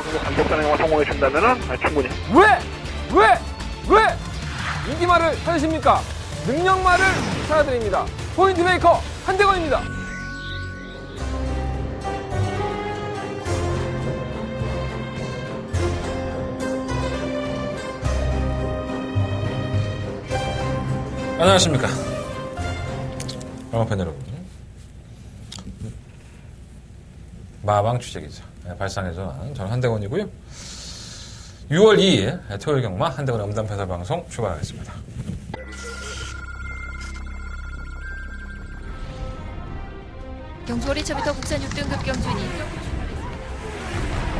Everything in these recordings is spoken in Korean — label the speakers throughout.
Speaker 1: 정도 간격 단행만 성공해 준다면은 충분히.
Speaker 2: 왜 인기말을 찾으십니까? 능력말을 찾아드립니다. 포인트 메이커 한대건입니다.
Speaker 3: 안녕하십니까. 영화팬 여러분. 마방 취재기자 발상의 전환, 저는 한대건이고요. 6월 2일 토요일 경마 한대건의 음담패설 방송 출발하겠습니다.
Speaker 4: 경주 어리차부터 국산 6등급 경주니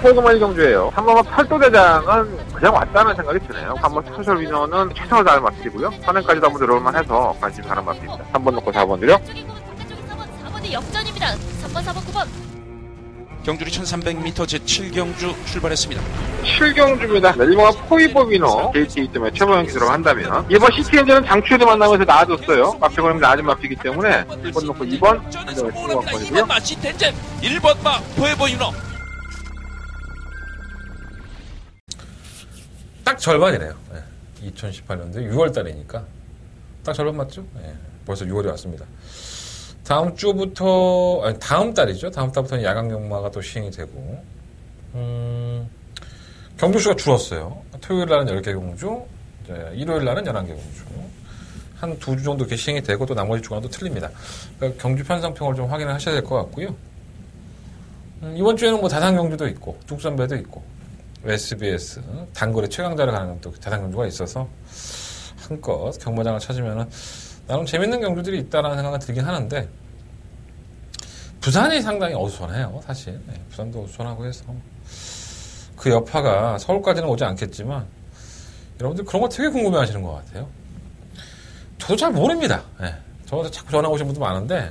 Speaker 1: 호그마이 경주예요. 한번 팔도대장은 그냥 왔다는 생각이 드네요. 한번 스페셜 위너는 최선을 다해 맡기고요. 선행까지도 한번 들어올만 해서 관심 가는 맛입니다. 3번 놓고 4번 드려.
Speaker 4: 4번이 역전입니다. 3번, 4번, 9번.
Speaker 5: 경주리 1300m 제7경주 출발했습니다.
Speaker 1: 7경주입니다. 이번 포이보 위너 게이트 때문에 최고형 기술을 한다면 이번 시티엔드는 장추에도 만나면서 나아졌어요. 마피고는 낮은 마피기 때문에 1번 놓고 2번 한정을 쓰고 왔거든요.
Speaker 5: 2번 마 시텐젠 1번 마 포에버 유너.
Speaker 3: 딱 절반이네요. 2018년도 6월 달이니까 딱 절반 맞죠? 벌써 6월이 왔습니다. 다음 주부터, 아니, 다음 달이죠. 다음 달부터는 야간 경마가 또 시행이 되고, 경주수가 줄었어요. 토요일 날은 10개 경주, 이제 일요일 날은 11개 경주. 한 2주 정도 이렇게 시행이 되고, 또 나머지 주간은 또 틀립니다. 그러니까 경주 편성평을 좀 확인을 하셔야 될 것 같고요. 이번 주에는 뭐 다산 경주도 있고, 뚝선배도 있고, SBS, 단거리 최강자를 가는 또 다산 경주가 있어서, 한껏 경마장을 찾으면은, 나름 재밌는 경주들이 있다라는 생각이 들긴 하는데 부산이 상당히 어수선해요. 사실 부산도 어수선하고 해서 그 여파가 서울까지는 오지 않겠지만 여러분들 그런 거 되게 궁금해하시는 것 같아요. 저도 잘 모릅니다. 저한테 자꾸 전화 오신 분도 많은데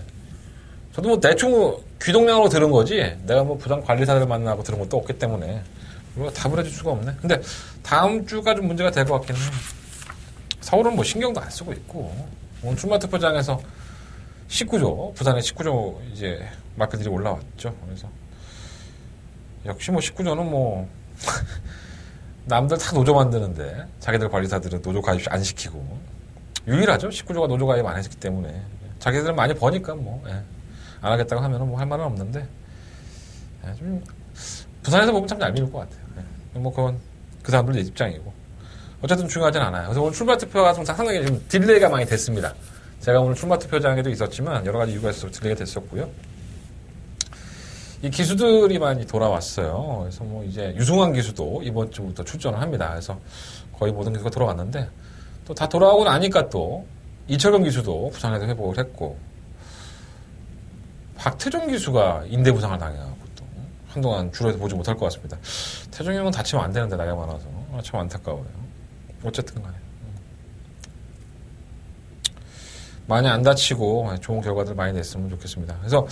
Speaker 3: 저도 뭐 대충 귀동량으로 들은 거지 내가 뭐 부산 관리사를 만나고 들은 것도 없기 때문에 답을 해줄 수가 없네. 근데 다음 주가 좀 문제가 될 것 같긴 해요. 서울은 뭐 신경도 안 쓰고 있고 오늘 출마투표장에서 19조, 부산에 19조 이제 마필들이 올라왔죠. 그래서 역시 뭐 19조는 뭐 남들 다 노조 만드는데 자기들 관리사들은 노조 가입 안 시키고 유일하죠. 19조가 노조 가입 안 했기 때문에 자기들은 많이 버니까 뭐 안 하겠다고 하면은 뭐 할 말은 없는데 좀 부산에서 보면 참 얄미울 것 같아요. 뭐 그건 그 사람들 입장이고. 어쨌든 중요하진 않아요. 그래서 오늘 출마투표가 좀 상당히 좀 딜레이가 많이 됐습니다. 제가 오늘 출마투표장에도 있었지만 여러 가지 이유가 있어서 딜레이가 됐었고요. 이 기수들이 많이 돌아왔어요. 그래서 뭐 이제 유승환 기수도 이번 주부터 출전을 합니다. 그래서 거의 모든 기수가 돌아왔는데 또 다 돌아오고 나니까 또 이철근 기수도 부상에서 회복을 했고 박태종 기수가 인대 부상을 당해갖고 또 한동안 주로에서 보지 못할 것 같습니다. 태종이 형은 다치면 안 되는데 나이가 많아서 참 안타까워요. 어쨌든 간에 많이 안 다치고 좋은 결과들 많이 냈으면 좋겠습니다. 그래서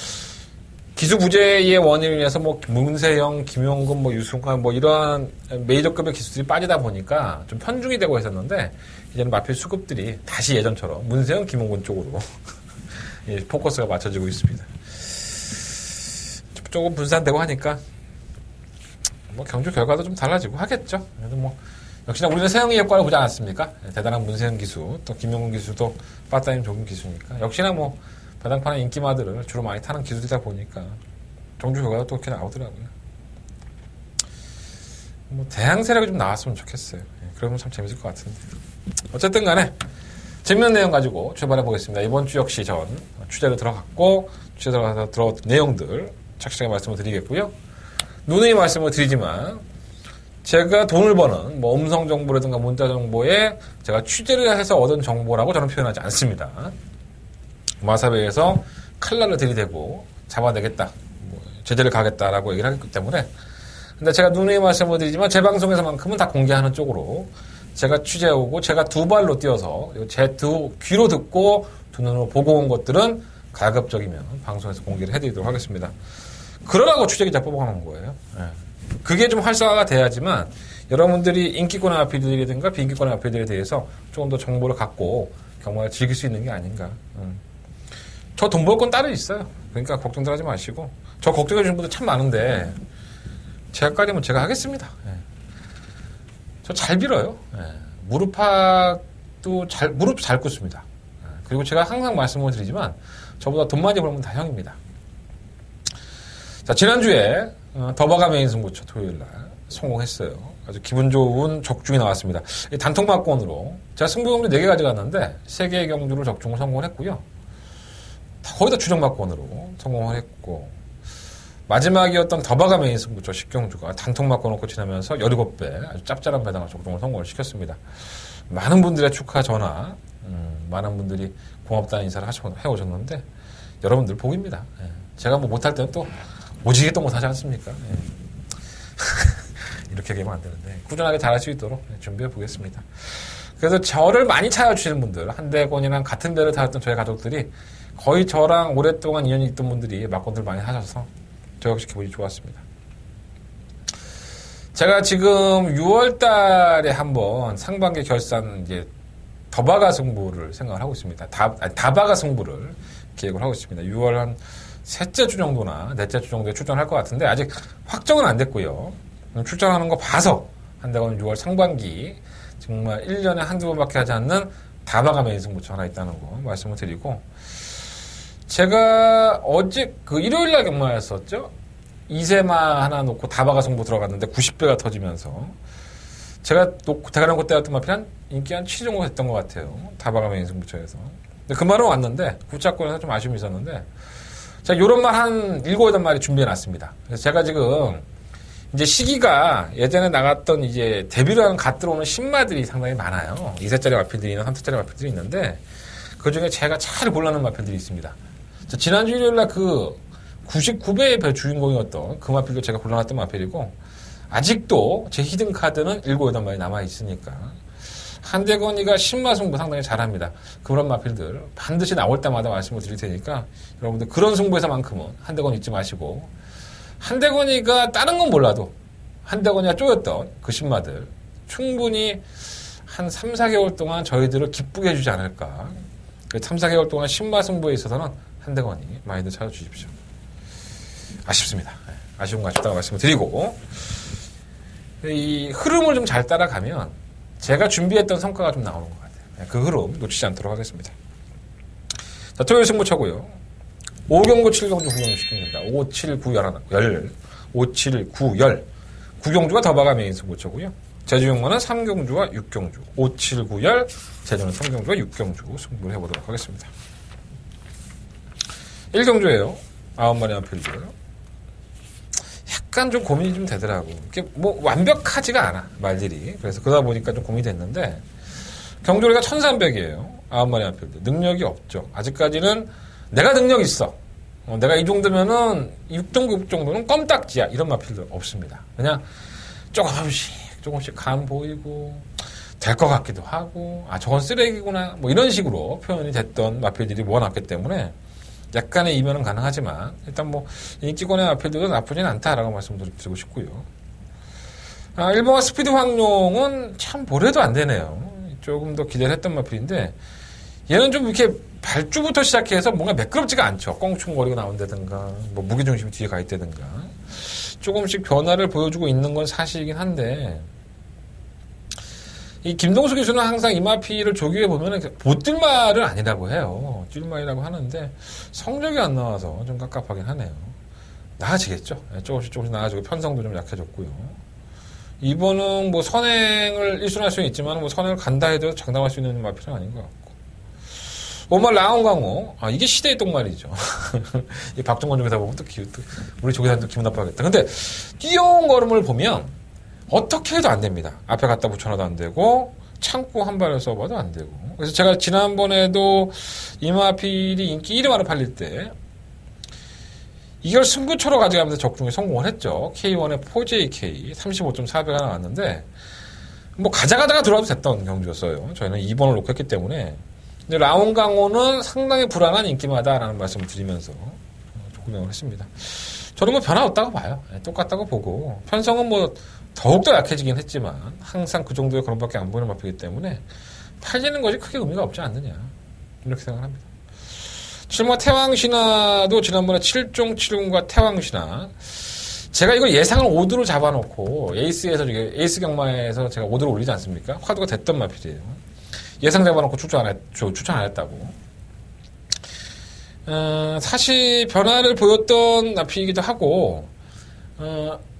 Speaker 3: 기수부재의 원인을 위해서 뭐 문세영, 김용근, 뭐 유승환 뭐 이러한 메이저급의 기수들이 빠지다 보니까 좀 편중이 되고 있었는데 이제는 마필 수급들이 다시 예전처럼 문세영, 김용근 쪽으로 포커스가 맞춰지고 있습니다. 조금 분산되고 하니까 뭐 경주 결과도 좀 달라지고 하겠죠. 그래도 뭐 역시나 우리는 세영이 효과를 보지 않았습니까? 대단한 문세영 기수, 또 김용근 기수도 빠따임 좋은 기수니까. 역시나 뭐, 배당판의 인기마들을 주로 많이 타는 기수들이다 보니까, 경주 결과가 또 이렇게 나오더라고요. 뭐, 대항 세력이 좀 나왔으면 좋겠어요. 그러면 참 재밌을 것 같은데. 어쨌든 간에, 재밌는 내용 가지고 출발해 보겠습니다. 이번 주 역시 전 취재를 들어갔고, 취재 들어가서 들어온 내용들 착실하게 말씀을 드리겠고요. 누누이 말씀을 드리지만, 제가 돈을 버는 뭐 음성 정보라든가 문자 정보에 제가 취재를 해서 얻은 정보라고 저는 표현하지 않습니다. 마사베에서 칼날을 들이대고 잡아내겠다, 뭐 제재를 가겠다라고 얘기를 하기 때문에. 근데 제가 누누이 말씀을 드리지만 제 방송에서만큼은 다 공개하는 쪽으로 제가 취재해오고 제가 두 발로 뛰어서 제 두 귀로 듣고 두 눈으로 보고 온 것들은 가급적이면 방송에서 공개를 해드리도록 하겠습니다. 그러라고 취재기자 뽑아놓은 거예요. 그게 좀 활성화가 돼야지만 여러분들이 인기권의 마필들이라든가 비인기권의 마필들에 대해서 조금 더 정보를 갖고 경마를 즐길 수 있는 게 아닌가. 저 돈 벌 건 따로 있어요. 그러니까 걱정들 하지 마시고. 저 걱정해 주시는 분들 참 많은데 제가까지면 제가 하겠습니다. 예. 저 잘 빌어요. 예. 무릎 잘 꿇습니다. 예. 그리고 제가 항상 말씀을 드리지만 저보다 돈 많이 벌면 다 형입니다. 자, 지난주에 더바가 메인 승부처 토요일날 성공했어요. 아주 기분 좋은 적중이 나왔습니다. 단통막권으로 제가 승부경주 4개 가져갔는데 3개의 경주를 적중을 성공을 했고요. 거의 다 추정막권으로 성공을 했고 마지막이었던 더바가 메인 승부처 10경주가 단통막권 놓고 지나면서 17배 아주 짭짤한 배당을 적중을 성공을 시켰습니다. 많은 분들의 축하 전화, 많은 분들이 고맙다는 인사를 해오셨는데 여러분들 복입니다. 예. 제가 뭐 못할 때는 또 오지게 또 못하지 않습니까? 예. 이렇게 얘기하면 안 되는데 꾸준하게 잘할 수 있도록 준비해 보겠습니다. 그래서 저를 많이 찾아주시는 분들, 한대권이랑 같은 배를 타왔던 저희 가족들이 거의 저랑 오랫동안 인연이 있던 분들이 막권들 많이 하셔서 저 역시 기분이 좋았습니다. 제가 지금 6월 달에 한번 상반기 결산 이제 더바가 승부를 생각을 하고 있습니다. 다바가 승부를 계획을 하고 있습니다. 6월 한 셋째 주 정도나 넷째 주 정도에 출전할 것 같은데 아직 확정은 안 됐고요. 출전하는 거 봐서 한다고는 6월 상반기 정말 1년에 한두 번밖에 하지 않는 다바가 메인 승부처 하나 있다는 거 말씀을 드리고 제가 어제 그 일요일날 경마였었죠. 2세마 하나 놓고 다바가 승부 들어갔는데 90배가 터지면서 제가 대가놓고 때였던 마필 인기 한 7 정도 됐던 것 같아요. 다바가 메인 승부처에서. 근데 그 말은 왔는데 구차권에서 좀 아쉬움이 있었는데 자 요런 말 한 7, 8마리 준비해놨습니다. 그래서 제가 지금 이제 시기가 예전에 나갔던 이제 데뷔를 하는 갓 들어오는 신마들이 상당히 많아요. 2세짜리 마필들이나 3세짜리 마필들이 있는데 그 중에 제가 잘 골라놓은 마필들이 있습니다. 지난주 일요일날 그 99배의 주인공이었던 그 마필도 제가 골라놨던 마필이고 아직도 제 히든 카드는 7, 8마리 남아있으니까 한대건이가 신마승부 상당히 잘합니다. 그런 마필들 반드시 나올 때마다 말씀을 드릴 테니까 여러분들 그런 승부에서만큼은 한대건 잊지 마시고 한대건이가 다른 건 몰라도 한대건이가 쪼였던 그 신마들 충분히 한 3, 4개월 동안 저희들을 기쁘게 해주지 않을까. 3, 4개월 동안 신마 승부에 있어서는 한대건이 많이들 찾아주십시오. 아쉽습니다. 아쉬운 거 아쉽다고 말씀을 드리고 이 흐름을 좀 잘 따라가면 제가 준비했던 성과가 좀 나오는 것 같아요. 그 흐름 놓치지 않도록 하겠습니다. 자, 토요일 승부처고요. 5경주, 7경주, 9경주 시킵니다. 5, 7, 9, 10. 5, 7, 9, 10. 9경주가 더바가 메인 승부처고요. 제주용마는 3경주와 6경주. 5, 7, 9, 10. 제주는 3경주와 6경주 승부를 해보도록 하겠습니다. 1경주예요. 9마리 한 필드. 약간 좀 고민이 좀 되더라고. 이게 뭐 완벽하지가 않아, 말들이. 그래서 그러다 보니까 좀 고민이 됐는데, 경주리가 1300이에요. 9마리 한 필드. 능력이 없죠. 아직까지는 내가 능력 있어. 내가 이 정도면은 6등급 정도는 껌딱지야. 이런 마필들 없습니다. 그냥 조금씩 감 보이고, 될 것 같기도 하고, 아, 저건 쓰레기구나. 뭐 이런 식으로 표현이 됐던 마필들이 모아놨기 때문에, 약간의 이면은 가능하지만 일단 뭐 인기권의 마필들도 나쁘진 않다라고 말씀드리고 싶고요. 아, 1번가 스피드 황룡은 참 보래도 안 되네요. 조금 더 기대를 했던 마필인데 얘는 좀 이렇게 발주부터 시작해서 뭔가 매끄럽지가 않죠. 껑충거리고 나온다든가 뭐 무게중심이 뒤에 가 있다든가 조금씩 변화를 보여주고 있는 건 사실이긴 한데 이 김동수 기수는 항상 이마피를 조기에 보면은 보뜰말은 아니라고 해요. 찔말이라고 하는데 성적이 안 나와서 좀 깝깝하긴 하네요. 나아지겠죠. 조금씩 나아지고 편성도 좀 약해졌고요. 이번은 뭐 선행을 1순할 수는 있지만 뭐 선행을 간다 해도 장담할 수 있는 마피는 아닌 것 같고. 오말 라온강호. 아, 이게 시대의 똥말이죠. 이 박종건 조교사 보면 또 우리 조교사님도 기분 나빠하겠다. 근데 뛰어온 걸음을 보면 어떻게 해도 안 됩니다. 앞에 갖다 붙여놔도 안 되고 창고 한 발을 써봐도 안 되고. 그래서 제가 지난번에도 이마필이 인기 1위 만에 팔릴 때 이걸 승부처로 가져가면서 적중에 성공을 했죠. K1의 4JK 35.4배가 나왔는데 뭐 가져가다가 들어와도 됐던 경주였어요. 저희는 2번을 놓고 했기 때문에. 근데 라온강호는 상당히 불안한 인기마다라는 말씀을 드리면서 조구명을 했습니다. 저는 뭐 변화 없다고 봐요. 똑같다고 보고 편성은 뭐 더욱더 약해지긴 했지만 항상 그 정도의 그런밖에 안 보이는 마피이기 때문에 팔리는 것이 크게 의미가 없지 않느냐 이렇게 생각합니다. 7마 태왕신화도 지난번에 7종 7군과 태왕신화 제가 이걸 예상을 5도로 잡아놓고 에이스 경마에서 제가 5도로 올리지 않습니까? 화두가 됐던 마필이에요. 예상 잡아놓고 추천 안 했다고. 사실 변화를 보였던 마필이기도 하고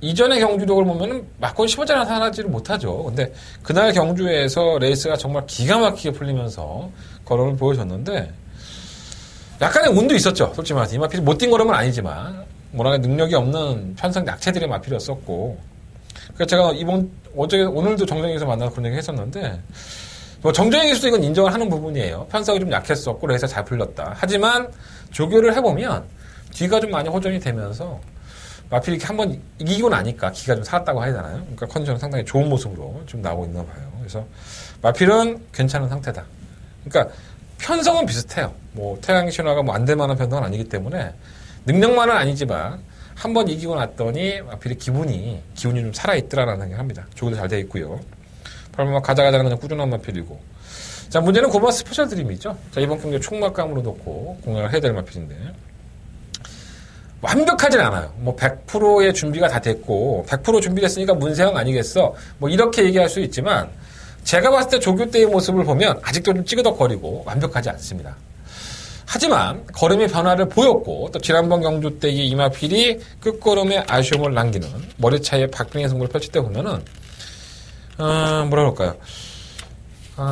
Speaker 3: 이전의 경주력을 보면은 막건 15장 나타나지를 못하죠. 근데 그날 경주에서 레이스가 정말 기가 막히게 풀리면서 걸음을 보여줬는데 약간의 운도 있었죠. 솔직히 말해서 이 마필이 못 뛴 걸음은 아니지만 뭐랄까 능력이 없는 편성 약체들의 마필이었었고 그래서 제가 오늘도 정정에서 만나서 그런 얘기 했었는데 뭐 정정의 기수도 이건 인정을 하는 부분이에요. 편성이 좀 약했었고 레이스가 잘 풀렸다. 하지만 조교를 해보면 뒤가 좀 많이 호전이 되면서 마필이 이렇게 한번 이기고 나니까 기가 좀 살았다고 하잖아요. 그러니까 컨디션은 상당히 좋은 모습으로 좀 나오고 있나 봐요. 그래서 마필은 괜찮은 상태다. 그러니까 편성은 비슷해요. 뭐 태양 신화가 뭐 안 될 만한 편성은 아니기 때문에 능력만은 아니지만 한번 이기고 났더니 마필의 기운이 좀 살아있더라라는 생각을 합니다. 조교도 잘 돼 있고요. 발만 가자가자는 그냥 꾸준한 마필이고. 자, 문제는 고마 스페셜 드림이죠. 자, 이번 경기에 총막감으로 놓고 공략을 해야 될 마필인데. 완벽하진 않아요. 뭐 100%의 준비가 다 됐고 100% 준비됐으니까 문세영 아니겠어. 뭐 이렇게 얘기할 수 있지만 제가 봤을 때 조교 때의 모습을 보면 아직도 좀 찌그덕거리고 완벽하지 않습니다. 하지만 걸음의 변화를 보였고 또 지난번 경주 때의 이마필이 끝걸음에 아쉬움을 남기는 머리 차이에 박빙의 승부를 펼칠 때 보면은 뭐라 그럴까요?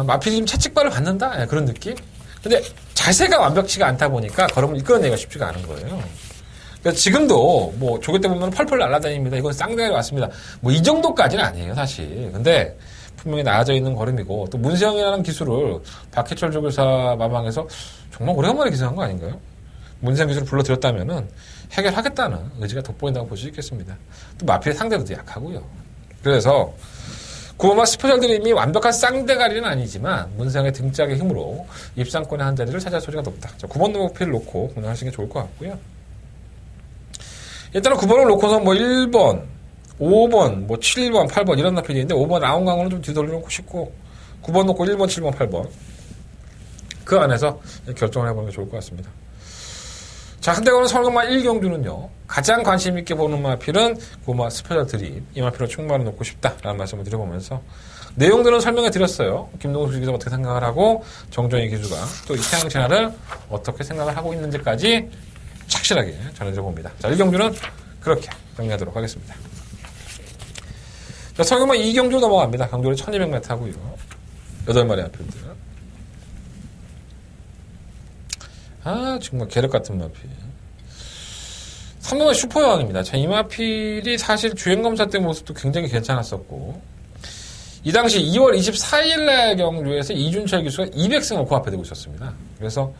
Speaker 3: 마필이 좀 채찍발을 받는다? 네, 그런 느낌? 근데 자세가 완벽치가 않다 보니까 걸음을 이끌어내기가 쉽지가 않은 거예요. 그래서 지금도 뭐 조교 때 보면 펄펄 날아다닙니다. 이건 쌍대가 왔습니다. 뭐 이 정도까지는 아니에요, 사실. 근데 분명히 나아져 있는 걸음이고 또 문세영이라는 기술을 박해철 조교사 마방에서 정말 오래간만에 기술한 거 아닌가요? 문세영 기술을 불러들였다면은 해결하겠다는 의지가 돋보인다고 볼 수 있겠습니다. 또 마필의 상대도 약하고요. 그래서 구호마 스페셜 드림이 완벽한 쌍대가리는 아니지만 문세영의 등짝의 힘으로 입상권의 한 자리를 차지할 소리가 높다. 자, 9번 목표를 놓고 공략하시는 게 좋을 것 같고요. 일단은 9번을 놓고서 뭐 1번, 5번, 뭐 7번, 8번 이런 나필이 있는데 5번 라운강으로 좀 뒤돌려놓고 싶고 9번 놓고 1번, 7번, 8번 그 안에서 결정을 해보는 게 좋을 것 같습니다. 자, 한대거는 설경마 1경주는요. 가장 관심 있게 보는 마필은 고마 스페셜 드림. 이 마필을 충분히 놓고 싶다라는 말씀을 드려보면서 내용들은 설명해 드렸어요. 김동수 기자가 어떻게 생각을 하고 정정희 기수가 또 이 태양 신화를 어떻게 생각을 하고 있는지까지 착실하게 전해드려 봅니다. 자, 1경주는 그렇게 정리하도록 하겠습니다. 자, 설경마 2경주 넘어갑니다. 강조는 1200m 하고요. 8마리 마필들. 정말 계륵 같은 마필. 3번은 슈퍼여왕입니다. 자, 이 마필이 사실 주행검사 때 모습도 굉장히 괜찮았었고, 이 당시 2월 24일날 경주에서 이준철 기수가 200승을 코앞에 두고 있었습니다. 그래서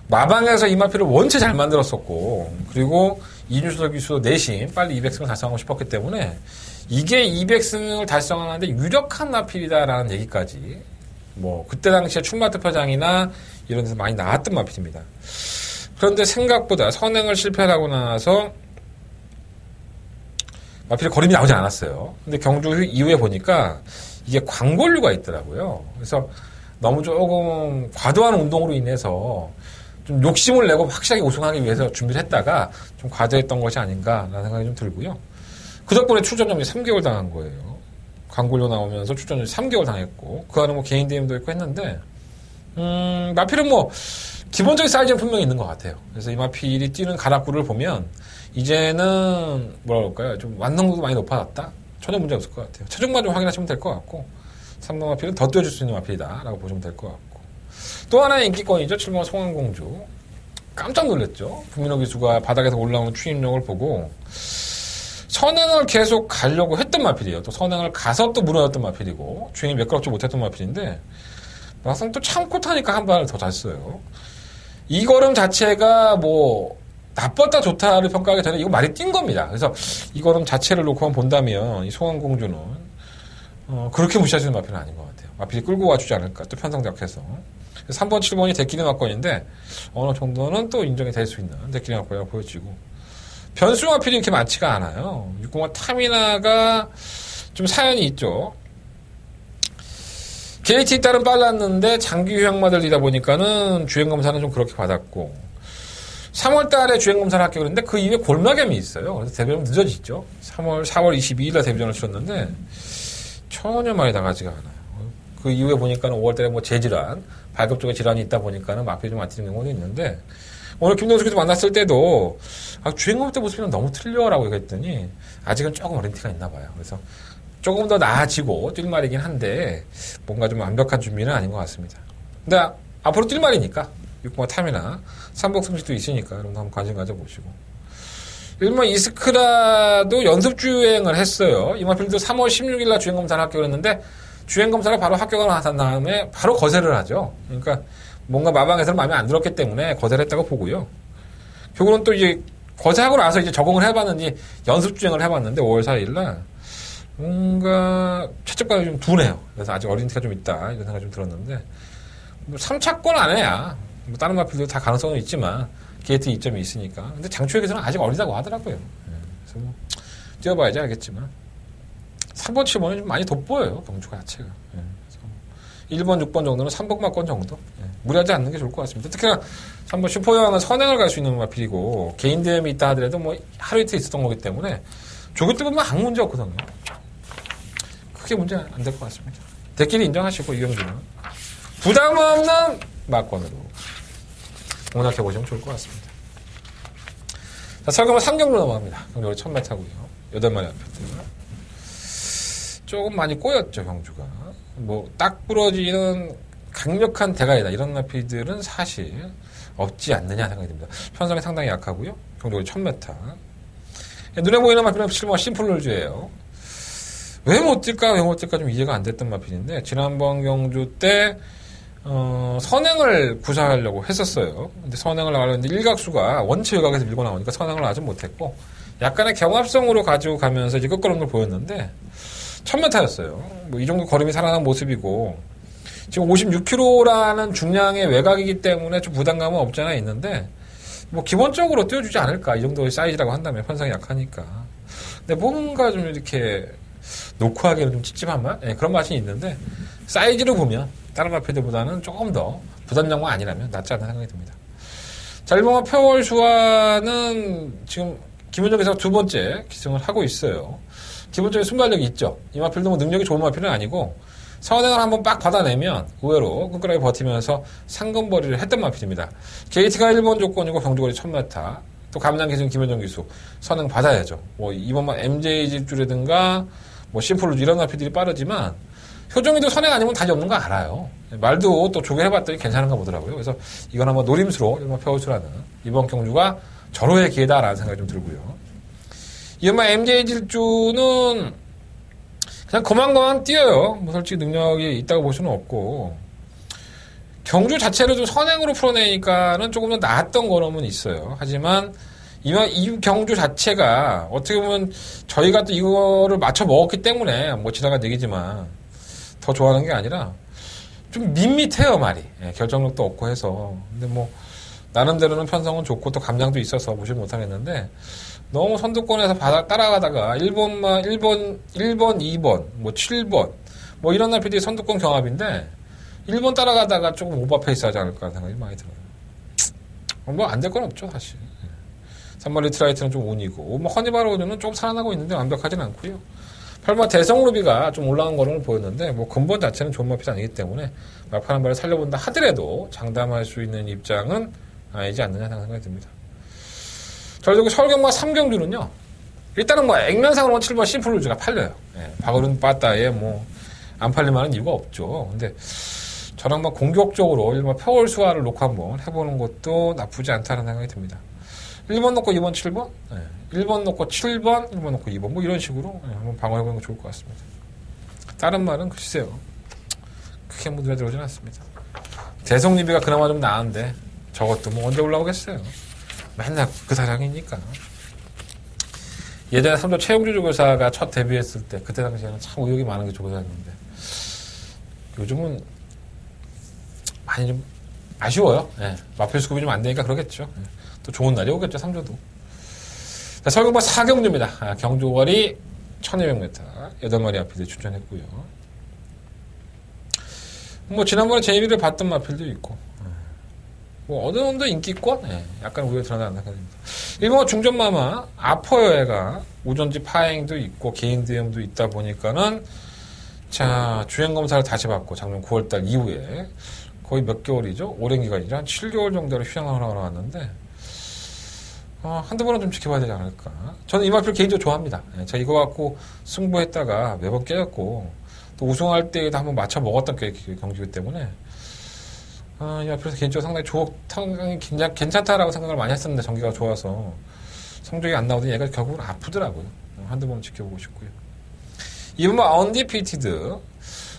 Speaker 3: 마방에서 이 마필을 원체 잘 만들었었고, 그리고 이준철 기수 내심 빨리 200승을 달성하고 싶었기 때문에 이게 200승을 달성하는데 유력한 마필이다라는 얘기까지 뭐 그때 당시에 춘마트표장이나 이런 데서 많이 나왔던 마필입니다. 그런데 생각보다 선행을 실패하고 나서 마필의 걸음이 나오지 않았어요. 근데 경주 이후에 보니까 이게 광골류가 있더라고요. 그래서 너무 조금 과도한 운동으로 인해서 좀 욕심을 내고 확실하게 우승하기 위해서 준비를 했다가 좀 과도했던 것이 아닌가라는 생각이 좀 들고요. 그 덕분에 출전점이 3개월 당한 거예요. 광골류 나오면서 출전점이 3개월 당했고 그 안에 뭐 개인 대회도 있고 했는데 마필은 뭐 기본적인 사이즈는 분명히 있는 것 같아요. 그래서 이 마필이 뛰는 가락구를 보면 이제는 뭐라 그럴까요? 좀 완성도도 많이 높아졌다? 전혀 문제 없을 것 같아요. 체중만 좀 확인하시면 될 것 같고 3번 마필은 더 뛰어줄 수 있는 마필이다 라고 보시면 될 것 같고 또 하나의 인기권이죠. 7번 송환공주. 깜짝 놀랐죠. 부민호 기수가 바닥에서 올라오는 추임력을 보고 선행을 계속 가려고 했던 마필이에요. 또 선행을 가서 또 무너졌던 마필이고 주행이 매끄럽지 못했던 마필인데 막상 또 참고 타니까 한 발을 더 잘 써요. 이 걸음 자체가 뭐 나빴다 좋다를 평가하기 전에 이거 많이 뛴 겁니다. 그래서 이 걸음 자체를 놓고만 본다면 이 송환공주는 그렇게 무시할 수 있는 마필은 아닌 것 같아요. 마필이 끌고 와주지 않을까. 또 편성작해서 3번, 7번이 대끼리 막건인데 어느 정도는 또 인정이 될 수 있는 대끼리 막건이라고 보여지고 변수 마필이 이렇게 많지가 않아요. 6공화 타미나가 좀 사연이 있죠. KT 따른 빨랐는데 장기 휴양마들이다 보니까는 주행검사는 좀 그렇게 받았고 3월 달에 주행검사를 합격을 했는데 그 이후에 골마겸이 있어요. 그래서 데뷔는 늦어지죠. 4월 22일 날 데뷔전을 치렀는데 전혀 말이 나가지가 않아요. 그 이후에 보니까는 5월 달에 뭐 재질환, 발급 쪽에 질환이 있다 보니까는 마필이 좀 안 뛰는 경우도 있는데 오늘 김동수 기자 만났을 때도 주행검 때 모습이랑 너무 틀려라고 얘기했더니 아직은 조금 어린 티가 있나 봐요. 그래서 조금 더 나아지고 뛸 말이긴 한데 뭔가 좀 완벽한 준비는 아닌 것 같습니다. 근데 앞으로 뛸 말이니까 6번 탐이나 3복 승식도 있으니까 여러분 한번 관심 가져보시고 일본 이스크라도 연습 주행을 했어요. 이마필도 3월 16일 날 주행검사를 합격을 했는데 주행검사를 바로 합격을 한 다음에 바로 거세를 하죠. 그러니까 뭔가 마방에서는 마음에 안 들었기 때문에 거세를 했다고 보고요. 결국은 또 이제 거세하고 나서 이제 적응을 해봤는지 연습 주행을 해봤는데 5월 4일 날 뭔가 최적감이 좀 둔해요. 그래서 아직 어린 티가 좀 있다 이런 생각이 좀 들었는데 뭐 3차권 안에야 뭐 다른 마필도 다 가능성은 있지만 게이트 이점이 있으니까 근데 장초에게서는 아직 어리다고 하더라고요. 그래서 뭐 뛰어봐야지 알겠지만 3번, 7번은 좀 많이 돋보여요 경주가 자체가. 그래서 1번, 6번 정도는 3복마권 정도 무리하지 않는 게 좋을 것 같습니다. 특히나 3번 슈퍼여왕은 선행을 갈 수 있는 마필이고 개인 대회이 있다 하더라도 뭐 하루 이틀 있었던 거기 때문에 조교 때 보면 아무 문제 없거든요. 크게 문제 안 될 것 같습니다. 대끼리 인정하시고 이경주는 부담 없는 마권으로 공략해보시면 좋을 것 같습니다. 자, 설경은 3경로 넘어갑니다. 경주가 1000m고요. 8마리 앞에들. 조금 많이 꼬였죠, 경주가. 뭐, 딱 부러지는 강력한 대가리다. 이런 마필들은 사실 없지 않느냐 생각이 듭니다. 편성이 상당히 약하고요. 경주가 1000m. 눈에 보이는 마필은 심플룰즈예요. 왜 못 뛸까, 왜 못 뛸까 좀 이해가 안 됐던 마필인데, 지난번 경주 때, 선행을 구사하려고 했었어요. 근데 선행을 나가려는데 일각수가 원체 외곽에서 밀고 나오니까 선행을 아직 못했고, 약간의 경합성으로 가지고 가면서 이제 꺾어놓은 걸 보였는데, 1000m였어요. 뭐 이 정도 걸음이 살아난 모습이고, 지금 56kg라는 중량의 외곽이기 때문에 좀 부담감은 없지 않아 있는데, 뭐 기본적으로 뛰어주지 않을까. 이 정도의 사이즈라고 한다면 편성이 약하니까. 근데 뭔가 좀 이렇게 노크하기는 좀 찝찝한 맛? 네, 그런 맛이 있는데, 사이즈를 보면 다른 마필들보다는 조금 더 부담장만 아니라면 낫지 않나 생각이 듭니다. 자, 일본과 표월슈와는 지금 김은정에서 두 번째 기승을 하고 있어요. 기본적인 순발력이 있죠. 이 마필도 뭐 능력이 좋은 마필은 아니고 선행을 한번 빡 받아내면 의외로 끈끈하게 버티면서 상금벌이를 했던 마필입니다. 게이트가 1번 조건이고 경주거리 1000m 또 감량 기승 김은정 기수 선행 받아야죠. 뭐 이번만 MJ 질주라든가 뭐 심플루즈 이런 마필들이 빠르지만 효정이도 선행 아니면 답이 없는 거 알아요. 말도 또 조교해봤더니 괜찮은가 보더라고요. 그래서 이건 한번 노림수로 일본 표우수라는 이번 경주가 절호의 기회다라는 생각이 좀 들고요. 이번만 MJ 질주는 그냥 거만거만 뛰어요. 뭐 솔직히 능력이 있다고 볼 수는 없고 경주 자체를 좀 선행으로 풀어내니까는 조금 더 나았던 거는 있어요. 하지만 이 경주 자체가 어떻게 보면 저희가 또 이거를 맞춰 먹었기 때문에 뭐 지나간 얘기지만 더 좋아하는 게 아니라 좀 밋밋해요 말이. 결정력도 없고 해서. 근데 뭐 나름대로는 편성은 좋고 또 감량도 있어서 무시 못하겠는데 너무 선두권에서 따라가다가 1번, 2번, 뭐 7번 뭐 이런 날들이 선두권 경합인데 1번 따라가다가 조금 오버페이스 하지 않을까 생각이 많이 들어요. 뭐 안 될 건 없죠 사실. 3번 리트라이트는 좀 운이고 뭐 허니바로우는 좀 살아나고 있는데 완벽하진 않고요. 8번 대성루비가 좀 올라간 거는 보였는데 뭐 근본 자체는 좋은 마필이 아니기 때문에 막판 한 발을 살려본다 하더라도 장담할 수 있는 입장은 아니지 않느냐 생각이 듭니다. 그리고 서울경마 3경주는요. 일단은 뭐 액면상으로는 7번 심플루즈가 팔려요. 박어른 빠따에 뭐 안 팔릴만한 이유가 없죠. 근데 저랑 막 공격적으로 일반 표월수화를 놓고 한번 해보는 것도 나쁘지 않다는 생각이 듭니다. 1번 놓고 2번 7번? 1번 놓고 7번, 1번 놓고 2번 뭐 이런 식으로 한번 방어해보는 거 좋을 것 같습니다. 다른 말은 글쎄요. 크게 뭐 눈에 들어오진 않습니다. 대성리비가 그나마 좀 나은데 저것도 뭐 언제 올라오겠어요. 맨날 그 사장이니까. 예전에 3조 최용주 조교사가 첫 데뷔했을 때 그때 당시에는 참 의욕이 많은 게 조교사였는데 요즘은 많이 좀 아쉬워요. 마필 수급이 좀 안 되니까 그러겠죠. 또 좋은 날이 오겠죠, 3조도. 자, 설경마 4경주입니다. 경주거리 1200m. 8마리 마필들 출전했고요. 뭐, 지난번에 제이비를 봤던 마필도 있고, 뭐 어느 정도 인기권? 예, 약간 우위에 드러나는 생각입니다. 일본어 중전마마 아퍼요 애가 우전지 파행도 있고 개인 대응도 있다 보니까는 자 주행 검사를 다시 받고 작년 9월달 이후에 거의 몇 개월이죠? 오랜 기간이죠. 한 7개월 정도로 휴양을 하러 왔는데 한두 번은 좀 지켜봐야 되지 않을까. 저는 이 마필 개인적으로 좋아합니다. 예, 제가 이거 갖고 승부했다가 매번 깨졌고 또 우승할 때도 한번 맞춰 먹었던 경기이기 때문에 이 마필에서 개인적으로 상당히 괜찮다라고 생각을 많이 했었는데 전기가 좋아서 성적이 안 나오더니 얘가 결국은 아프더라고요. 한두 번 지켜보고 싶고요. 이번 언디피티드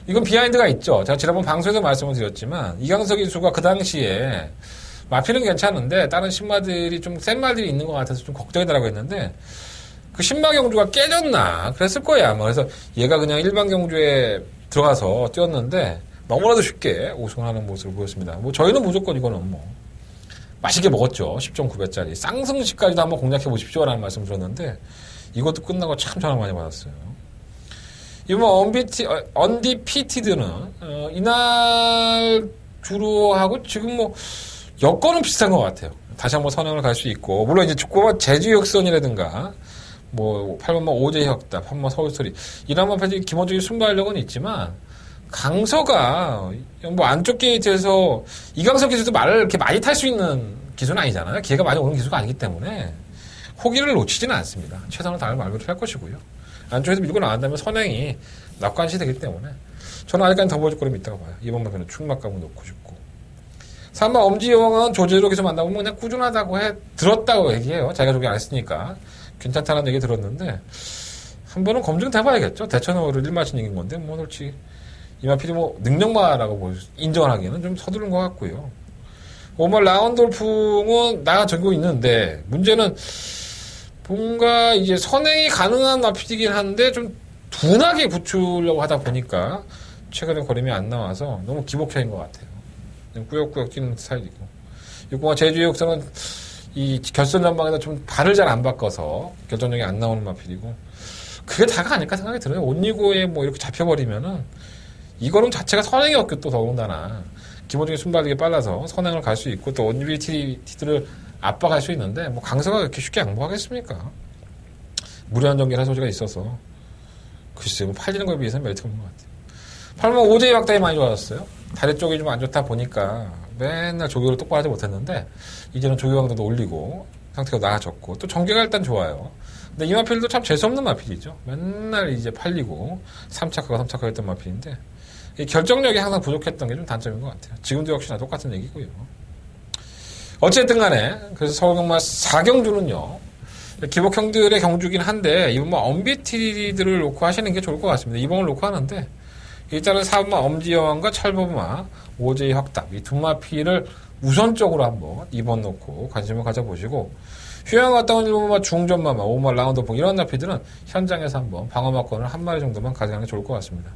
Speaker 3: 이건 비하인드가 있죠. 제가 지난번 방송에서 말씀을 드렸지만 이강석 기수가 그 당시에 마필은 괜찮은데 다른 신마들이 좀 센 말들이 있는 것 같아서 좀 걱정이더라고 했는데 그 신마 경주가 깨졌나 그랬을 거야 아마. 그래서 얘가 그냥 일반 경주에 들어가서 뛰었는데 너무나도 쉽게 우승을 하는 모습을 보였습니다. 뭐 저희는 무조건 이거는 뭐 맛있게 먹었죠. 10.9배짜리 쌍승시까지도 한번 공략해 보십시오라는 말씀 드렸는데 이것도 끝나고 참 전화 많이 받았어요. 이번 언디피티드는 이날 주로 하고 지금 뭐 여건은 비슷한 것 같아요. 다시 한번 선행을 갈 수 있고 물론 이제 축구와 제주역선이라든가 뭐 8번마 오제혁답, 3번마 서울스토리 이런 마필이 기본적인 승부하력은 있지만 강서가 뭐 안쪽 게이트에서 이강석 기수도 말을 이렇게 많이 탈 수 있는 기수는 아니잖아요. 기회가 많이 오는 기수가 아니기 때문에 호기를 놓치지는 않습니다. 최선을 다할 말고를 할 것이고요. 안쪽에서 밀고 나간다면 선행이 낙관시 되기 때문에 저는 아직까지 더 보여줄 거를 믿다가 봐요. 이번 마필은 충막감을 놓고 싶고 3번 엄지영은 조제로 계속 만나보면 그냥 꾸준하다고 들었다고 얘기해요. 자기가 저기 안 했으니까 괜찮다는 얘기 들었는데 한 번은 검증해봐야겠죠. 대천으로 1마신 이긴 건데 뭐 솔직히 이 마필이 뭐 능력마라고 인정하기에는 좀 서두른 것 같고요. 오말 라운돌풍은 나가 적고 있는데 문제는 뭔가 이제 선행이 가능한 마필이긴 한데 좀 둔하게 붙이려고 하다 보니까 최근에 걸음이 안 나와서 너무 기복형인 것 같아요. 그냥 꾸역꾸역 뛰는 스타일이고 6번마 제주역선은 이 결선 전방에다 좀 발을 잘 안 바꿔서 결정력이 안 나오는 마필이고 그게 다가 아닐까 생각이 들어요. 온리고에 뭐 이렇게 잡혀버리면은 이거는 자체가 선행이 없고 또 더군다나 기본적인 순발력이 빨라서 선행을 갈 수 있고 또 온리비티들을 압박할 수 있는데 뭐 강서가 그렇게 쉽게 양보하겠습니까? 무리한 전개를 할 소지가 있어서 글쎄 뭐 팔리는 거에 비해서는 메리트가 없는 것 같아요. 8번 오제이 확답이 많이 좋아졌어요. 다리 쪽이 좀 안 좋다 보니까 맨날 조교를 똑바로 하지 못했는데 이제는 조교 강도도 올리고 상태가 나아졌고 또 전개가 일단 좋아요. 근데 이 마필도 참 재수없는 마필이죠. 맨날 이제 팔리고 3착하고 했던 마필인데 이 결정력이 항상 부족했던 게 좀 단점인 것 같아요. 지금도 역시나 똑같은 얘기고요. 어쨌든 간에 그래서 서울경마 4경주는요. 기복형들의 경주긴 한데 이번 엄비티들을 놓고 하시는 게 좋을 것 같습니다. 이번을 놓고 하는데 일단은 4번마 엄지여왕과 철범마 오제이 확답 이 두 마필을 우선적으로 한번 2번 놓고 관심을 가져보시고 휴양 갔다 온 1번마 중전마마 5번 라운드봉 이런 마필들은 현장에서 한번 방어막권을 한 마리 정도만 가져가는 게 좋을 것 같습니다.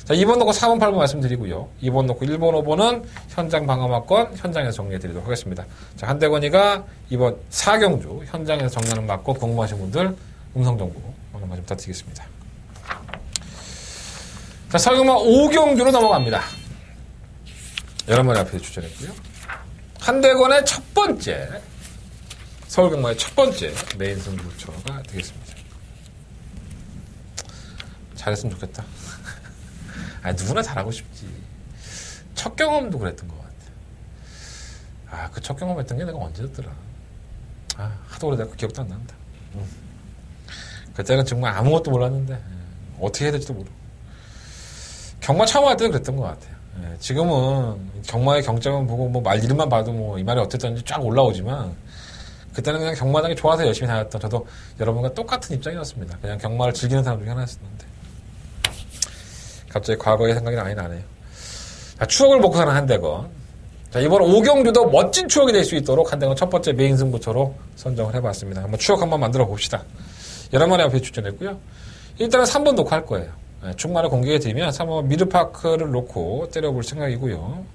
Speaker 3: 자, 2번 놓고 4번, 8번 말씀드리고요. 2번 놓고 1번, 5번은 현장 방어막권 현장에서 정리해드리도록 하겠습니다. 자, 한대건이가 이번 4경주 현장에서 정리하는 막권 궁금하신 분들 음성정보 오늘만 좀 부탁드리겠습니다. 자, 서경마 5경주로 넘어갑니다. 11마리 앞에 추천했고요. 한대건의 첫 번째 서울경마의 첫 번째 메인 승부처가 되겠습니다. 잘했으면 좋겠다. 아니, 누구나 잘하고 싶지. 첫 경험도 그랬던 것 같아. 그 첫 경험 했던 게 내가 언제였더라. 하도 오래돼서 기억도 안 난다. 그때는 정말 아무것도 몰랐는데, 어떻게 해야 될지도 모르고. 경마 처음 할 때도 그랬던 것 같아요. 지금은 경마의 경점을 보고 뭐 말 이름만 봐도 뭐 이 말이 어땠던지 쫙 올라오지만, 그때는 그냥 경마장이 좋아서 열심히 다녔던 저도 여러분과 똑같은 입장이었습니다. 그냥 경마를 즐기는 사람 중에 하나였었는데. 갑자기 과거의 생각이 많이 나네요. 자, 추억을 먹고 사는 한대건. 자, 이번 5경주도 멋진 추억이 될 수 있도록 한대건 첫 번째 메인 승부처로 선정을 해봤습니다. 한번 추억 한번 만들어 봅시다. 11마리 앞에 추천했고요. 일단은 3번 놓고 할 거예요. 중간에 공개해 드리면 3번 미드파크를 놓고 때려볼 생각이고요.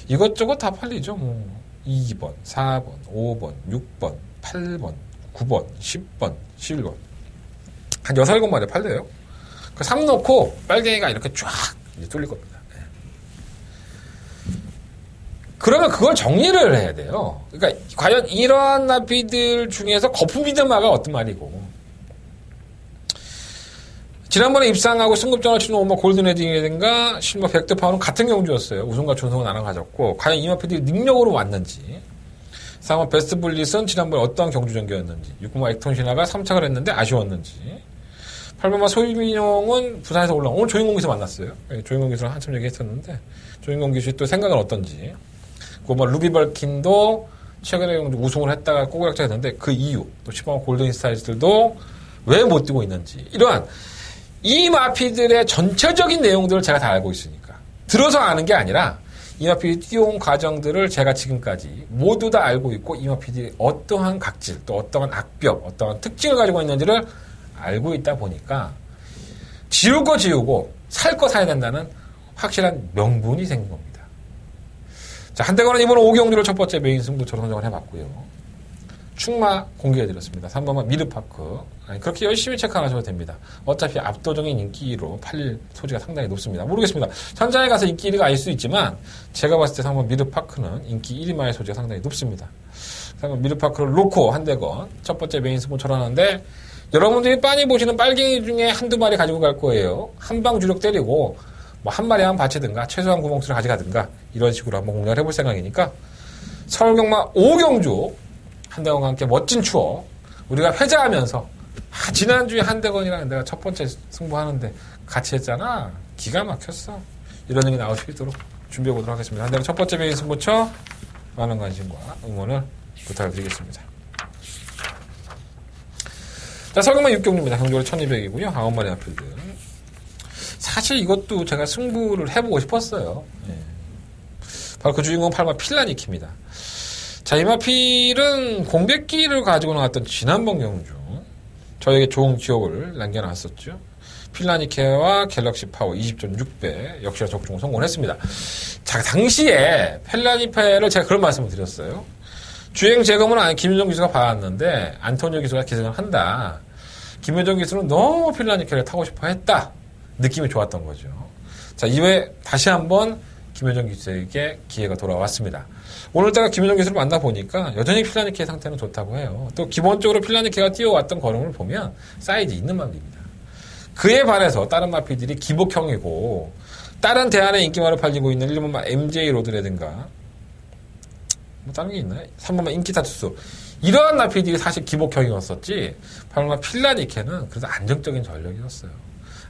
Speaker 3: 이것저것 다 팔리죠. 뭐 2번, 4번, 5번, 6번, 8번, 9번, 10번, 11번. 한 6, 7마리 팔려요. 그 3 놓고 빨갱이가 이렇게 쫙 이제 뚫릴 겁니다. 그러면 그걸 정리를 해야 돼요. 그러니까 과연 이러한 마피들 중에서 거품 비드마가 어떤 말이고, 지난번에 입상하고 승급전을 치는 오마 골든헤딩이라든가 실버 백드파워는 같은 경주였어요. 우승과 준승을 나눠 가졌고, 과연 이 마피들이 능력으로 왔는지, 3번 베스트 블릿은 지난번에 어떠한 경주 전개였는지, 6번마 액톤시나가 3착을 했는데 아쉬웠는지, 8번마 소유민용은 부산에서 올라온, 오늘 조인공 기수 만났어요. 조인공 기수랑 한참 얘기했었는데, 조인공 기수의 또 생각은 어떤지, 9번마 루비 벌킨도 최근에 우승을 했다가 꼬그락자 했는데 그 이유, 또 10번마 골든 스타일들도 왜 못 뛰고 있는지, 이러한 이 마피들의 전체적인 내용들을 제가 다 알고 있으니까 들어서 아는 게 아니라 이 마피들이 뛰어온 과정들을 제가 지금까지 모두 다 알고 있고, 이 마피들이 어떠한 각질, 또 어떠한 악벽, 어떠한 특징을 가지고 있는지를 알고 있다 보니까 지울 거 지우고 살 거 사야 된다는 확실한 명분이 생긴 겁니다. 자, 한대건은 이번 5경주를 첫 번째 메인 승부처로 선정을 해봤고요. 충마 공개해드렸습니다. 3번만 미르파크. 아니, 그렇게 열심히 체크 안 하셔도 됩니다. 어차피 압도적인 인기 1위로 팔릴 소지가 상당히 높습니다. 모르겠습니다. 현장에 가서 인기 1위가 아닐 수 있지만 제가 봤을 때 3번 미르파크는 인기 1위만의 소지가 상당히 높습니다. 3번 미르파크를 놓고 한대건 첫 번째 메인 승부처럼 하는데, 여러분들이 빤히 보시는 빨갱이 중에 한두 마리 가지고 갈 거예요. 한방 주력 때리고 뭐 한 마리 한 바치든가 최소한 구멍수를 가져가든가 이런 식으로 한번 공략을 해볼 생각이니까, 서울경마 5경주 한대건과 함께 멋진 추억 우리가 회자하면서, 지난주에 한대건이랑 내가 첫 번째 승부하는데 같이 했잖아, 기가 막혔어, 이런 얘기 나올 수 있도록 준비해 보도록 하겠습니다. 한대건 첫 번째 메인 승부처 많은 관심과 응원을 부탁을 드리겠습니다. 자, 서울경마 6경주입니다. 경주가 1200이고요. 9마리 앞필드. 사실 이것도 제가 승부를 해보고 싶었어요. 예. 바로 그 주인공 8마 필라니키입니다. 자, 이 마필은 공백기를 가지고 나왔던 지난번 경주, 저에게 좋은 기억을 남겨놨었죠. 필라니케와 갤럭시 파워 20.6배, 역시나 적중 성공을 했습니다. 자, 당시에 필라니페를 제가 그런 말씀을 드렸어요. 주행 재검은 김효정 기수가 봐왔는데 안토니오 기수가 기승을 한다. 김효정 기수는 너무 필라니케를 타고 싶어 했다. 느낌이 좋았던 거죠. 자, 이후에 다시 한번 김효정 기수에게 기회가 돌아왔습니다. 오늘따라 김효정 기수를 만나보니까 여전히 필라니케의 상태는 좋다고 해요. 또 기본적으로 필라니케가 뛰어왔던 걸음을 보면 사이즈 있는 마필입니다. 그에 반해서 다른 마필들이 기복형이고, 다른 대안의 인기마를 팔리고 있는 1번만 MJ 로드라든가 뭐 다른 게 있나요? 3번만 인기타투스, 이러한 마필들이 사실 기복형이었었지, 8번만 필라니케는 그래도 안정적인 전력이었어요.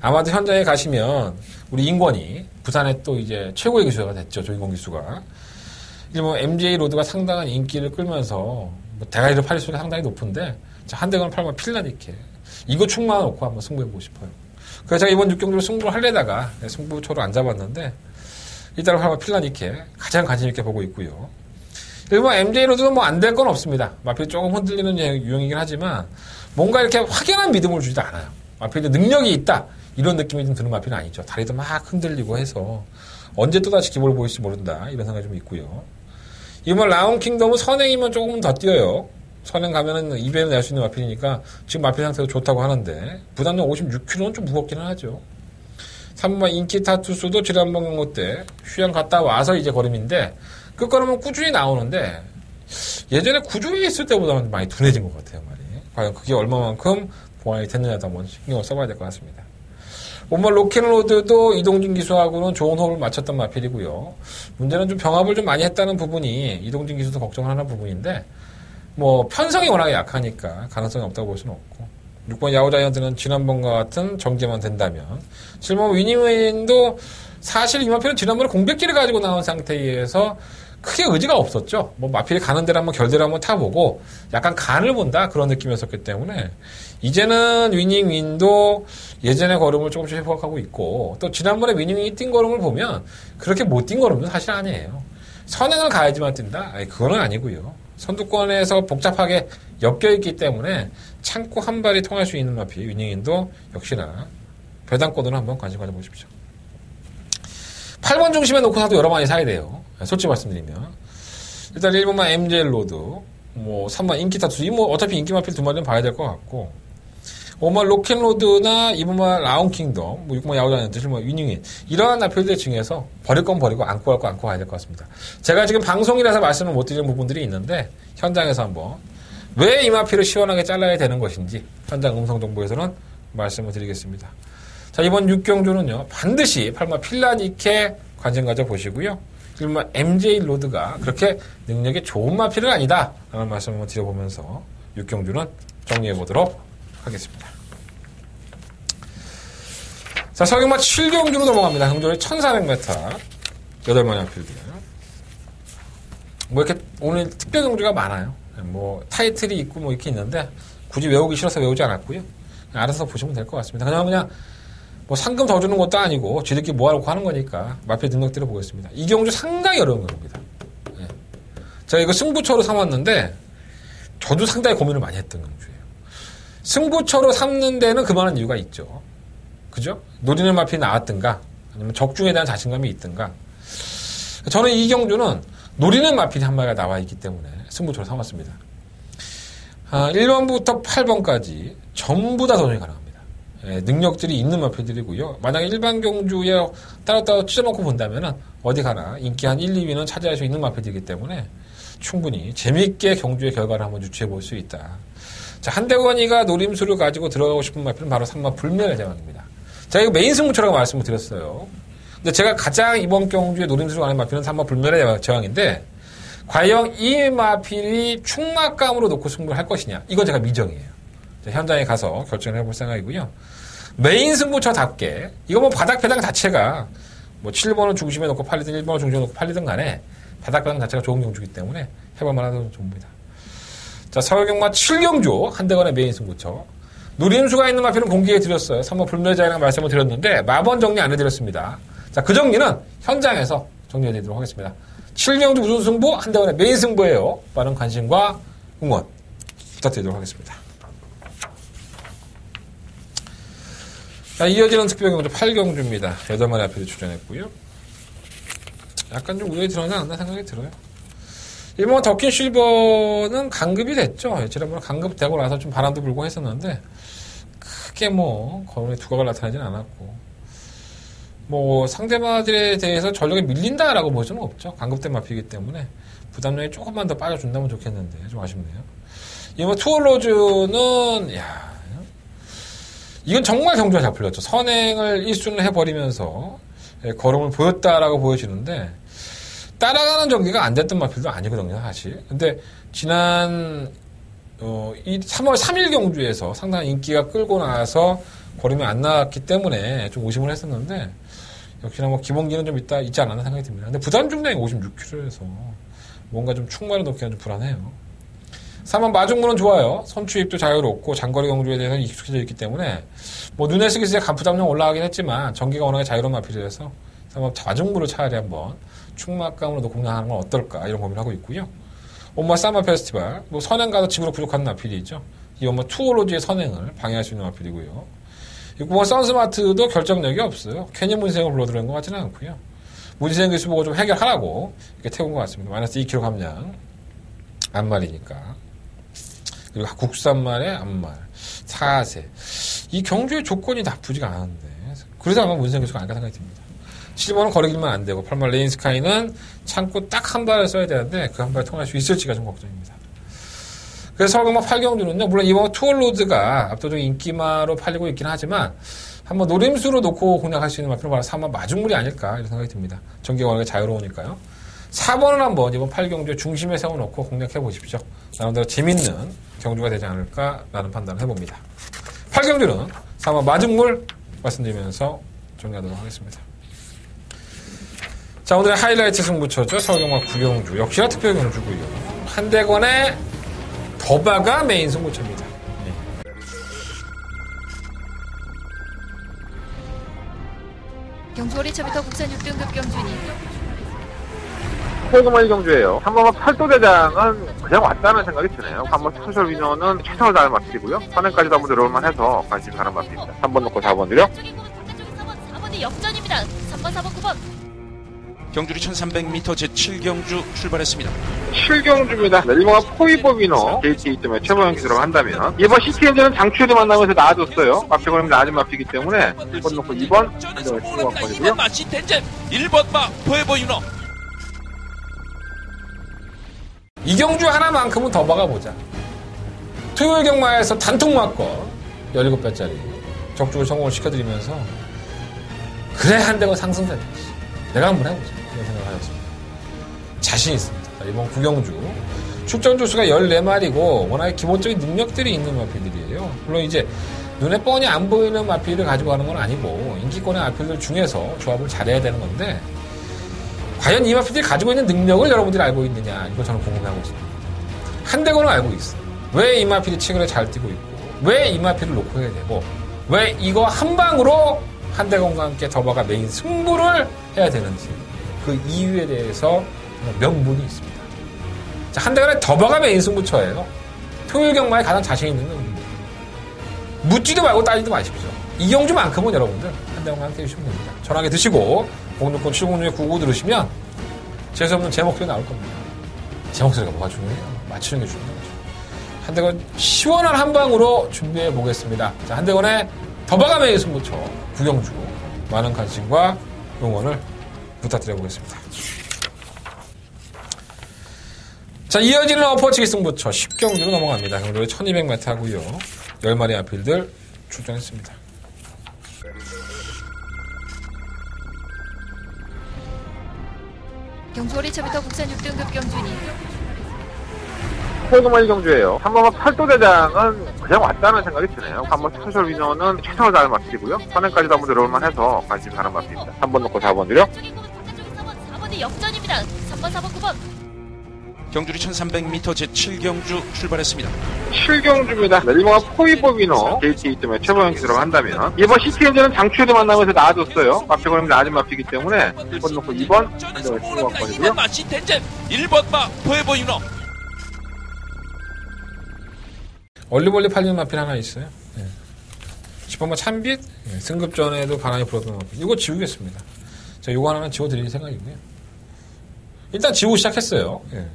Speaker 3: 아마도 현장에 가시면 우리 인권이 부산에 또 이제 최고의 기수가 됐죠. 조인공 기수가. 뭐 MJ 로드가 상당한 인기를 끌면서 뭐 대가리를 팔릴 수가 상당히 높은데, 자, 한대건을 팔면 필라니케, 이거 충만 놓고 한번 승부해보고 싶어요. 그래서 제가 이번 6경주로 승부를 하려다가 승부초를 안 잡았는데, 이따라 팔면 필라니케 가장 관심 있게 보고 있고요. 일본 MJ 로드는 뭐 안 될 건 없습니다. 마필이 조금 흔들리는 유형이긴 하지만 뭔가 이렇게 확연한 믿음을 주지도 않아요. 마필이 능력이 있다, 이런 느낌이 좀 드는 마필은 아니죠. 다리도 막 흔들리고 해서 언제 또다시 기복을 보일지 모른다, 이런 생각이 좀 있고요. 이번 라운 킹덤은 선행이면 조금 더 뛰어요. 선행 가면은 2배는 낼 수 있는 마필이니까 지금 마필 상태도 좋다고 하는데, 부담력 56kg는 좀 무겁기는 하죠. 3번만 인기타투스도 지난번 경고 때 휴양 갔다 와서 이제 걸음인데, 끝걸음은 꾸준히 나오는데 예전에 구조에 있을 때보다는 많이 둔해진 것 같아요, 말이. 과연 그게 얼마만큼 보완이 됐느냐도 한번 신경을 써봐야 될 것 같습니다. 오늘 로켓로드도 이동진 기수하고는 좋은 호흡을 맞췄던 마필이고요. 문제는 좀 병합을 좀 많이 했다는 부분이 이동진 기수도 걱정하는 부분인데, 뭐 편성이 워낙에 약하니까 가능성이 없다고 볼 수는 없고, 6번 야구자이언트는 지난번과 같은 전개만 된다면, 7번 위닝웨인도 사실 이 마필은 지난번에 공백기를 가지고 나온 상태에서 크게 의지가 없었죠. 뭐 마필이 가는 데를 한번 결대를 한번 타보고 약간 간을 본다, 그런 느낌이었었기 때문에, 이제는 위닝윈도 예전의 걸음을 조금씩 회복하고 있고, 또 지난번에 위닝윈이 뛴 걸음을 보면 그렇게 못 뛴 걸음도 사실 아니에요. 선행을 가야지만 뛴다? 아니, 그거는 아니고요. 선두권에서 복잡하게 엮여있기 때문에 참고 한 발이 통할 수 있는 마필 위닝윈도 역시나 배당권으로 한번 관심 가져보십시오. 8번 중심에 놓고 사도 여러 마리 사야 돼요. 솔직히 말씀드리면. 일단 1번만 MJ 로드, 뭐 3번 인기타투스, 뭐 어차피 인기 마필 두 마리는 봐야 될 것 같고, 5번 로켓로드나 2번만 라운킹덤, 뭐 6번 야구자이언트, 7번 위닝인 이러한 나필들 중에서 버릴 건 버리고 안고 갈 거 안고 가야 될 것 같습니다. 제가 지금 방송이라서 말씀을 못 드리는 부분들이 있는데 현장에서 한번 왜 이 마필을 시원하게 잘라야 되는 것인지 현장 음성정보에서는 말씀을 드리겠습니다. 자, 이번 6경주는요 반드시 8번 필라니케 관심 가져보시고요. 1번 MJ 로드가 그렇게 능력이 좋은 마필은 아니다 라는 말씀을 드려보면서 6경주는 정리해보도록 하겠습니다. 자, 서경마 7경주로 넘어갑니다. 경주의 1400m 8마리 마필들. 뭐 이렇게 오늘 특별 경주가 많아요. 뭐 타이틀이 있고 뭐 이렇게 있는데 굳이 외우기 싫어서 외우지 않았고요. 그냥 알아서 보시면 될 것 같습니다. 그냥 뭐 상금 더 주는 것도 아니고 지들끼리 뭐하려고 하는 거니까 마필 능력들을 보겠습니다. 이 경주 상당히 어려운 경기입니다. 네. 제가 이거 승부처로 삼았는데 저도 상당히 고민을 많이 했던 경주예요. 승부처로 삼는 데는 그만한 이유가 있죠. 그죠? 노리는 마필이 나왔든가 아니면 적중에 대한 자신감이 있든가. 저는 이 경주는 노리는 마필이 한 마리가 나와 있기 때문에 승부처로 삼았습니다. 1번부터 8번까지 전부 다 도전이 가능합니다. 예, 능력들이 있는 마필들이고요. 만약에 일반 경주에 따로따로 찢어놓고 본다면은 어디 가나 인기 한 1, 2위는 차지할 수 있는 마필들이기 때문에 충분히 재밌게 경주의 결과를 한번 유추해 볼 수 있다. 자, 한대건이가 노림수를 가지고 들어가고 싶은 마필은 바로 3번 불멸의 제왕입니다. 제가 이거 메인 승부처라고 말씀을 드렸어요. 근데 제가 가장 이번 경주에 노림수를 가는 마필은 3번 불멸의 제왕인데 과연 이 마필이 충막감으로 놓고 승부를 할 것이냐 이건 제가 미정이에요. 현장에 가서 결정을 해볼 생각이고요. 메인 승부처답게 이거 뭐 바닥 배당 자체가 뭐 7번을 중심에 놓고 팔리든 1번을 중심에 놓고 팔리든 간에 바닥 배당 자체가 좋은 경주이기 때문에 해볼만 하던 정보입니다. 자, 서울경마 7경주 한대건의 메인 승부처 노림수가 있는 마필은 공개해 드렸어요. 3번 불멸자이라는 말씀을 드렸는데 마번 정리 안 해드렸습니다. 자, 그 정리는 현장에서 정리해 드리도록 하겠습니다. 7경주 무슨 승부 한대건의 메인 승부예요. 많은 관심과 응원 부탁드리도록 하겠습니다. 자, 이어지는 특별경주 8경주입니다. 8마리 앞에도 출전했고요. 약간 좀 우연히 들어가지 않나 생각이 들어요. 1번 더킨 실버는 강급이 됐죠. 지난번에 강급되고 나서 좀 바람도 불고 했었는데 크게 뭐 거론의 두각을 나타내진 않았고 뭐 상대마들에 대해서 전력이 밀린다라고 볼 수는 없죠. 강급된 마피이기 때문에 부담력이 조금만 더 빠져준다면 좋겠는데 좀 아쉽네요. 2번 투어로즈는 이건 정말 경주가 잘 풀렸죠. 선행을 1순을 해버리면서 걸음을 보였다라고 보여지는데 따라가는 전개가 안 됐던 마필도 아니거든요, 사실. 근데 지난 3월 3일 경주에서 상당한 인기가 끌고 나서 걸음이 안 나왔기 때문에 좀 의심을 했었는데 역시나 뭐 기본기는 좀 있지 않았나 생각이 듭니다. 근데 부담 중량이 56kg여서 뭔가 좀 충만을 놓기는 좀 불안해요. 3번 마중물은 좋아요. 선추입도 자유롭고 장거리 경주에 대해서는 익숙해져 있기 때문에 뭐 눈에 쓰기 시작 간부담량 올라가긴 했지만 전기가 워낙에 자유로운 마필이라서 3번 마중물을 차라리 한번 충막감으로 공략하는 건 어떨까 이런 고민을 하고 있고요. 5번 사마 페스티벌 뭐 선행 가도 지구로 부족한 마필이죠. 이번 뭐 투어로지의 선행을 방해할 수 있는 마필이고요. 6번 선스마트도 결정력이 없어요. 괜히 문생을 불러들은 것 같지는 않고요. 문생 기수 보고 좀 해결하라고 이렇게 태운 것 같습니다. 마이너스 2kg 감량 암말이니까. 그리고 국산말의 암말 4세 이 경주의 조건이 나쁘지가 않은데 그래서 아마 문생 기수가 아닐까 생각이 듭니다. 7번은 거리기만 안 되고 8번 레인스카이는 참고 딱 한 발을 써야 되는데 그 한 발을 통할 수 있을지가 좀 걱정입니다. 그래서 서울경마 8경주는요 물론 이번 투어로드가 압도적인 인기마로 팔리고 있긴 하지만 한번 노림수로 놓고 공략할 수 있는 마필은 바로 3번 마중물이 아닐까 이런 생각이 듭니다. 전개가 워낙에 자유로우니까요. 4번은 한번 이번 8경주의 중심에 세워놓고 공략해 보십시오. 나름대로 재밌는 경주가 되지 않을까라는 판단을 해봅니다. 8경주는 4번 마중물 말씀드리면서 정리하도록 하겠습니다. 자, 오늘의 하이라이트 승부처죠. 서울경마 9경주 역시나 특별 경주고요. 한대건의 더바가 메인 승부처입니다.
Speaker 4: 경주 올해 초부터 국산 6등급 경주니
Speaker 1: 서울경마 1경주예요. 3번만 팔도대장은 그냥 왔다는 생각이 드네요. 3번 스페셜 위너는 최선을 다할 마필이고요. 선행까지도 한번 들어올만 해서 관심 가는 마필입니다. 3번 놓고 4번 드려.
Speaker 4: 4번이 역전입니다. 3번, 4번, 9번.
Speaker 5: 경주리 1300m 제7경주 출발했습니다.
Speaker 1: 7경주입니다. 내리막은 포이보비노 KT 때문에 최보영 기술을 한다면 이번 시티엔진은 장추에도 만나면서 나아졌어요. 마피고는 낮은 마피기 때문에 1번 놓고 2번 한정을 치고 갔거든요.
Speaker 5: 2번 마 시텐젠 1번 마 포에버 유너.
Speaker 3: 이 경주 하나만큼은 더 박아보자. 토요일 경마에서 단통 맞고 17배짜리 적중을 성공을 시켜드리면서 그래 한대건 상승세다. 내가 한번 해보자. 이런 생각을 하였습니다. 자신 있습니다. 이번 구경주 출전 조수가 14마리고 워낙에 기본적인 능력들이 있는 마필들이에요. 물론 이제 눈에 뻔히 안 보이는 마필을 가지고 가는 건 아니고 인기권의 마필들 중에서 조합을 잘해야 되는 건데 과연 이 마필들이 가지고 있는 능력을 여러분들이 알고 있느냐 이거 저는 궁금해하고 있습니다. 한대건은 알고 있어요. 왜 이 마필이 최근에 잘 뛰고 있고 왜 이 마필을 놓고 해야 되고 왜 이거 한 방으로 한대건과 함께 더바가 메인 승부를 해야 되는지 그 이유에 대해서 명분이 있습니다. 자, 한대건의 더바가 메인 승부처예요. 토요일 경마에 가장 자신 있는 건 묻지도 말고 따지도 마십시오. 이 경주만큼은 여러분들 한대건과 함께 해주시면 됩니다. 전화기 드시고 060-706-99 들으시면 재수없는 제 목소리 나올 겁니다. 제 목소리가 뭐가 중요해요? 맞추는 게 중요한 거죠. 한대건 시원한 한방으로 준비해 보겠습니다. 자, 한대건의 더바가 메인 승부처 구경주 많은 관심과 응원을 부탁드려 보겠습니다. 자, 이어지는 엎어치기 승부처 10경주로 넘어갑니다. 경주에 1200m 하고요. 10마리 아필들 출전했습니다.
Speaker 4: 경주거리 처부터 국산 6등급 경주니
Speaker 1: 최고만 경주예요. 한 번만 팔도대장은 그냥 왔다는 생각이 드네요. 한번 스페셜 위너는 최선을 다하는 마필이고요. 선행까지도 한번 들어올만 해서 관심 가는 마필입니다. 3번 놓고 4번 드려.
Speaker 4: 4번이 역전입니다. 3번, 4번, 9번.
Speaker 5: 경주리 1300m 제7경주 출발했습니다.
Speaker 1: 7경주입니다. 내리막은 포이보비노 KT 때문에 최보영 기술을 한다면 이번 시티엔진은 장추에도 만나면서 나아졌어요. 마피고는 낮은 마피기 때문에 1번 놓고 2번 한정을 치고 갔거든요.
Speaker 5: 2번 마 시텐젠 1번 마 포에버 유너.
Speaker 3: 얼리벌리 팔리는 마필 하나 있어요. 네. 10번마 참빛, 네. 승급 전에도 바람이 불었던 마필. 이거 지우겠습니다. 자, 이거 하나는 지워드릴 생각이고요. 일단 지우고 시작했어요. 네.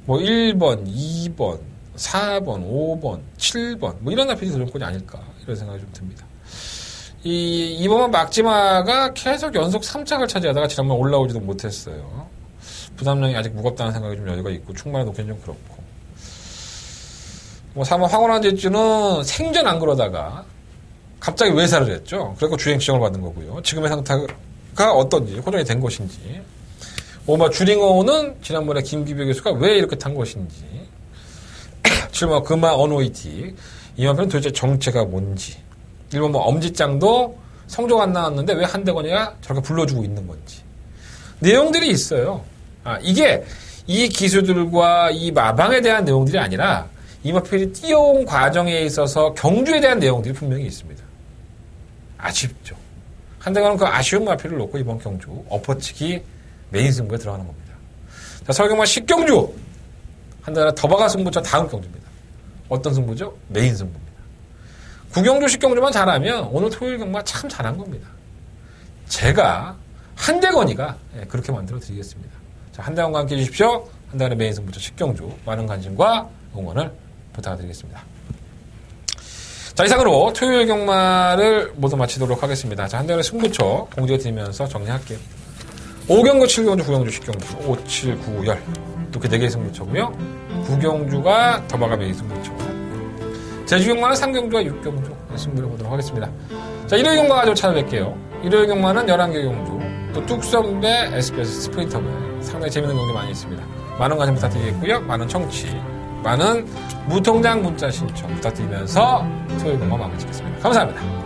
Speaker 3: 뭐 1번, 2번, 4번, 5번, 7번 뭐 이런 마필이 들어올거지 아닐까 이런 생각이 좀 듭니다. 이번만 막지마가 계속 연속 3착을 차지하다가 지난번 올라오지도 못했어요. 부담량이 아직 무겁다는 생각이 좀 여유가 있고 충만히 놓기는 좀 그렇고 뭐 3번 황홀한 질주는 생전 안 그러다가 갑자기 외사를 했죠. 그래서 주행 지정을 받는 거고요. 지금의 상태가 어떤지 호전이 된 것인지 5번 주링어는 지난번에 김기배 교수가 왜 이렇게 탄 것인지 7번 금화 언오이티 이 마필은 도대체 정체가 뭔지 1번 뭐 엄지짱도 성적 안 나왔는데 왜 한대건이가 저렇게 불러주고 있는 건지 내용들이 있어요. 이게 이 기수들과 이 마방에 대한 내용들이 아니라 이 마필이 뛰어온 과정에 있어서 경주에 대한 내용들이 분명히 있습니다. 아쉽죠. 한대건은 그 아쉬운 마필을 놓고 이번 경주 엎어치기 메인 승부에 들어가는 겁니다. 자, 설경마 10경주 한대건의 더바가 승부처 다음 경주입니다. 어떤 승부죠? 메인 승부입니다. 9경주 10경주만 잘하면 오늘 토요일 경마 참 잘한 겁니다. 제가 한대건이가 그렇게 만들어 드리겠습니다. 자, 한대건과 함께 해주십시오. 한대건의 메인 승부처 10경주 많은 관심과 응원을 부탁드리겠습니다. 자, 이상으로 토요일 경마를 모두 마치도록 하겠습니다. 자, 한대건의 승부처 공지해 드리면서 정리할게요. 5경주, 7경주, 9경주, 10경주, 5, 7, 9, 10 이렇게 4개의 승부처고요. 9경주가 더바가 메인 승부처 제주경마는 3경주와 6경주 승부를 보도록 하겠습니다. 자, 일요일 경마 가지고 찾아뵐게요. 일요일 경마는 11개 경주 또 뚝선배 SBS 스프린터배 상당히 재밌는 경주 많이 있습니다. 많은 관심 부탁드리겠고요. 많은 청취 많은 무통장 문자 신청 부탁드리면서 토요일 경마 마무리 짓겠습니다. 감사합니다.